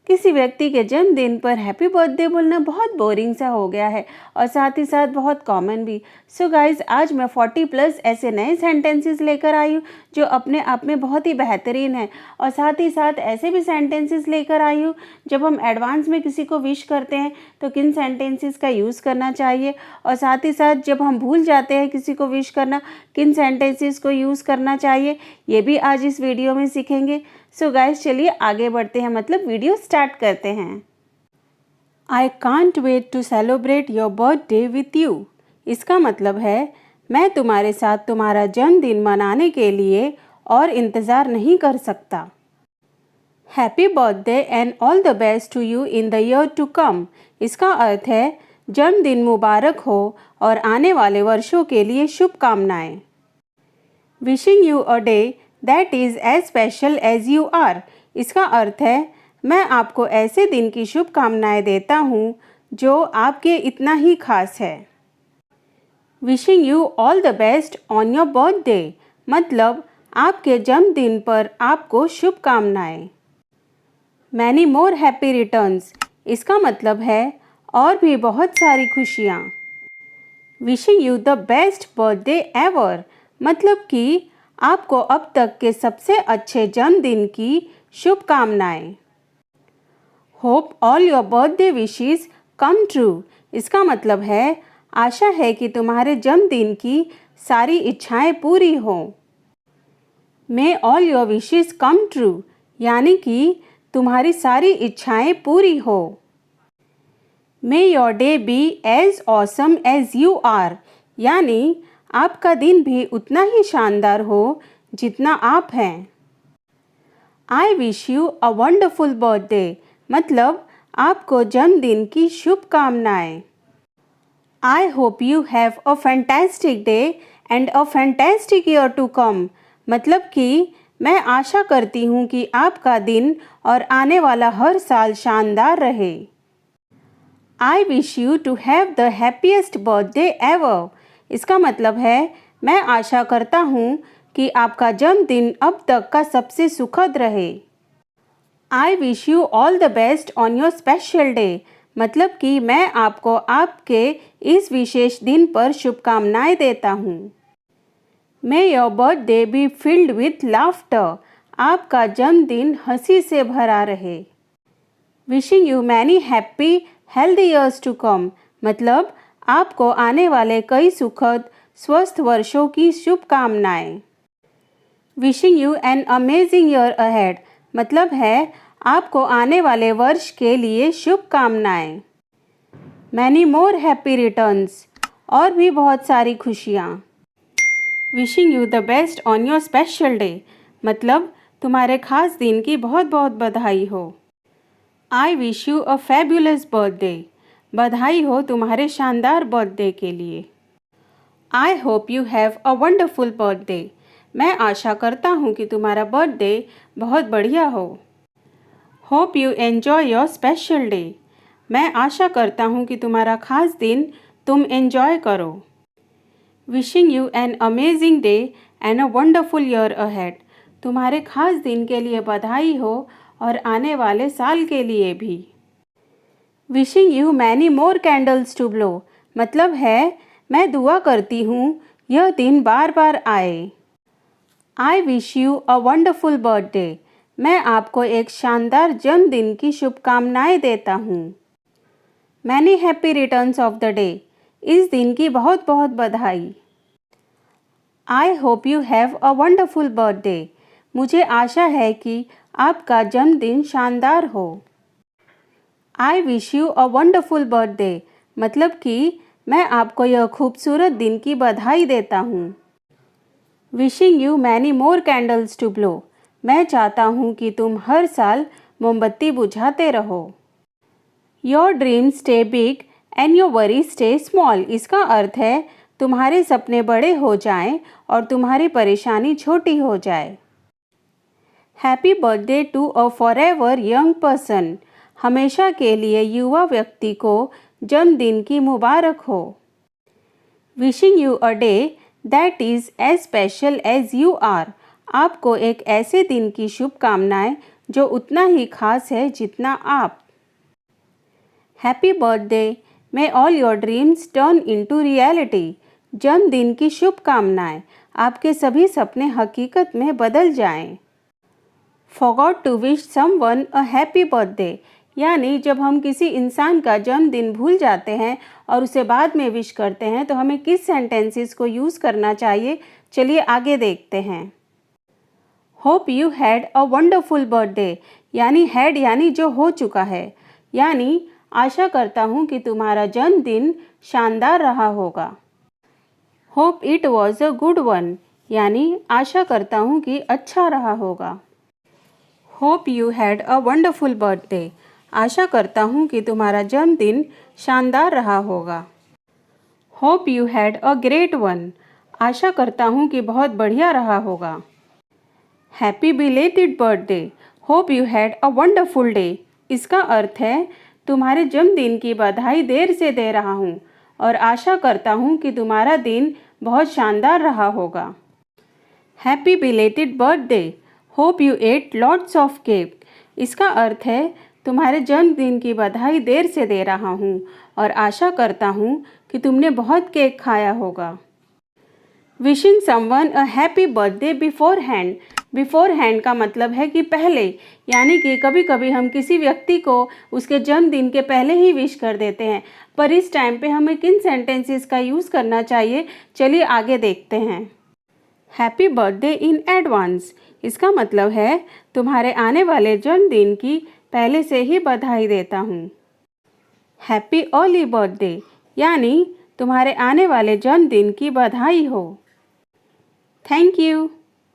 किसी व्यक्ति के जन्मदिन पर हैप्पी बर्थडे बोलना बहुत बोरिंग सा हो गया है और साथ ही साथ बहुत कॉमन भी। सो गाइज, आज मैं 40+ ऐसे नए सेंटेंसेस लेकर आई हूँ जो अपने आप में बहुत ही बेहतरीन है। और साथ ही साथ ऐसे भी सेंटेंसेस लेकर आई हूँ जब हम एडवांस में किसी को विश करते हैं तो किन सेंटेंसेस का यूज़ करना चाहिए, और साथ ही साथ जब हम भूल जाते हैं किसी को विश करना किन सेंटेंसेस को यूज़ करना चाहिए, ये भी आज इस वीडियो में सीखेंगे। सो गाइस, चलिए आगे बढ़ते हैं, मतलब वीडियो स्टार्ट करते हैं। I can't wait to celebrate your birthday with you. इसका मतलब है मैं तुम्हारे साथ तुम्हारा जन्मदिन मनाने के लिए और इंतज़ार नहीं कर सकता। Happy birthday and all the best to you in the year to come. इसका अर्थ है जन्मदिन मुबारक हो और आने वाले वर्षों के लिए शुभकामनाएं। Wishing you a day that is as special as you are. इसका अर्थ है मैं आपको ऐसे दिन की शुभकामनाएं देता हूँ जो आपके इतना ही खास है। Wishing you all the best on your birthday, मतलब आपके जन्मदिन पर आपको शुभकामनाएं। Many more happy returns. इसका मतलब है और भी बहुत सारी खुशियाँ। Wishing you the best birthday ever, मतलब कि आपको अब तक के सबसे अच्छे जन्मदिन की शुभकामनाएं। Hope all your birthday wishes come true. इसका मतलब है आशा है कि तुम्हारे जन्मदिन की सारी इच्छाएं पूरी हों। May all your wishes come true, यानी कि तुम्हारी सारी इच्छाएं पूरी हो। May your day be as awesome as you are, यानी आपका दिन भी उतना ही शानदार हो जितना आप हैं। I wish you a wonderful birthday, मतलब आपको जन्मदिन की शुभकामनाएं। I hope you have a fantastic day and a fantastic year to come, मतलब कि मैं आशा करती हूँ कि आपका दिन और आने वाला हर साल शानदार रहे। I wish you to have the happiest birthday ever. इसका मतलब है मैं आशा करता हूँ कि आपका जन्मदिन अब तक का सबसे सुखद रहे। I wish you all the best on your special day, मतलब कि मैं आपको आपके इस विशेष दिन पर शुभकामनाएं देता हूँ। May your birthday be filled with laughter. आपका जन्मदिन हंसी से भरा रहे। Wishing you many happy healthy years to come, मतलब आपको आने वाले कई सुखद स्वस्थ वर्षों की शुभकामनाएं। Wishing you an amazing year ahead, मतलब है आपको आने वाले वर्ष के लिए शुभकामनाएं। मैनी मोर हैप्पी रिटर्न्स, और भी बहुत सारी खुशियाँ। Wishing you the best on your special day, मतलब तुम्हारे खास दिन की बहुत बहुत बधाई हो। आई wish you a fabulous birthday, बधाई हो तुम्हारे शानदार बर्थडे के लिए। आई hope you have a wonderful birthday, मैं आशा करता हूँ कि तुम्हारा बर्थडे बहुत बढ़िया हो। Hope you enjoy your special day, मैं आशा करता हूँ कि तुम्हारा खास दिन तुम एन्जॉय करो। Wishing you an amazing day and a wonderful year ahead, तुम्हारे खास दिन के लिए बधाई हो और आने वाले साल के लिए भी। Wishing you many more candles to blow, मतलब है मैं दुआ करती हूँ यह दिन बार बार आए। आई wish you a wonderful birthday, मैं आपको एक शानदार जन्मदिन की शुभकामनाएं देता हूँ। Many happy returns of the day, इस दिन की बहुत बहुत बधाई। आई hope you have a wonderful birthday, मुझे आशा है कि आपका जन्मदिन शानदार हो। आई wish you a wonderful birthday, मतलब कि मैं आपको यह खूबसूरत दिन की बधाई देता हूँ। Wishing you many more candles to blow, मैं चाहता हूँ कि तुम हर साल मोमबत्ती बुझाते रहो। Your dreams stay big and your worry stay small, इसका अर्थ है तुम्हारे सपने बड़े हो जाएं और तुम्हारी परेशानी छोटी हो जाए। Happy birthday to a forever young person, हमेशा के लिए युवा व्यक्ति को जन्मदिन की मुबारक हो। Wishing you a day that is as special as you are, आपको एक ऐसे दिन की शुभकामनाएं जो उतना ही खास है जितना आप। Happy birthday, may all your dreams turn into reality. जन्मदिन की शुभकामनाएं, आपके सभी सपने हकीकत में बदल जाएं। Forgot to wish someone a happy birthday, यानी जब हम किसी इंसान का जन्मदिन भूल जाते हैं और उसे बाद में विश करते हैं तो हमें किस सेंटेंसेस को यूज़ करना चाहिए, चलिए आगे देखते हैं। Hope you had a wonderful birthday, यानी हैड यानी जो हो चुका है, यानी आशा करता हूँ कि तुम्हारा जन्मदिन शानदार रहा होगा। Hope it was a good one, यानी आशा करता हूँ कि अच्छा रहा होगा। Hope you had a wonderful birthday, आशा करता हूँ कि तुम्हारा जन्मदिन शानदार रहा होगा। Hope you had a great one, आशा करता हूँ कि बहुत बढ़िया रहा होगा। Happy belated birthday, hope you had a wonderful day, इसका अर्थ है तुम्हारे जन्मदिन की बधाई देर से दे रहा हूँ और आशा करता हूँ कि तुम्हारा दिन बहुत शानदार रहा होगा। Happy belated birthday, hope you ate lots of cake, इसका अर्थ है तुम्हारे जन्मदिन की बधाई देर से दे रहा हूँ और आशा करता हूँ कि तुमने बहुत केक खाया होगा। Wishing someone a happy birthday before hand, before hand का मतलब है कि पहले, यानी कि कभी कभी हम किसी व्यक्ति को उसके जन्मदिन के पहले ही विश कर देते हैं, पर इस टाइम पे हमें किन सेंटेंसेस का यूज़ करना चाहिए, चलिए आगे देखते हैं। हैप्पी बर्थडे इन एडवांस, इसका मतलब है तुम्हारे आने वाले जन्मदिन की पहले से ही बधाई देता हूँ। हैप्पी अर्ली बर्थडे, यानी तुम्हारे आने वाले जन्मदिन की बधाई हो। Thank you.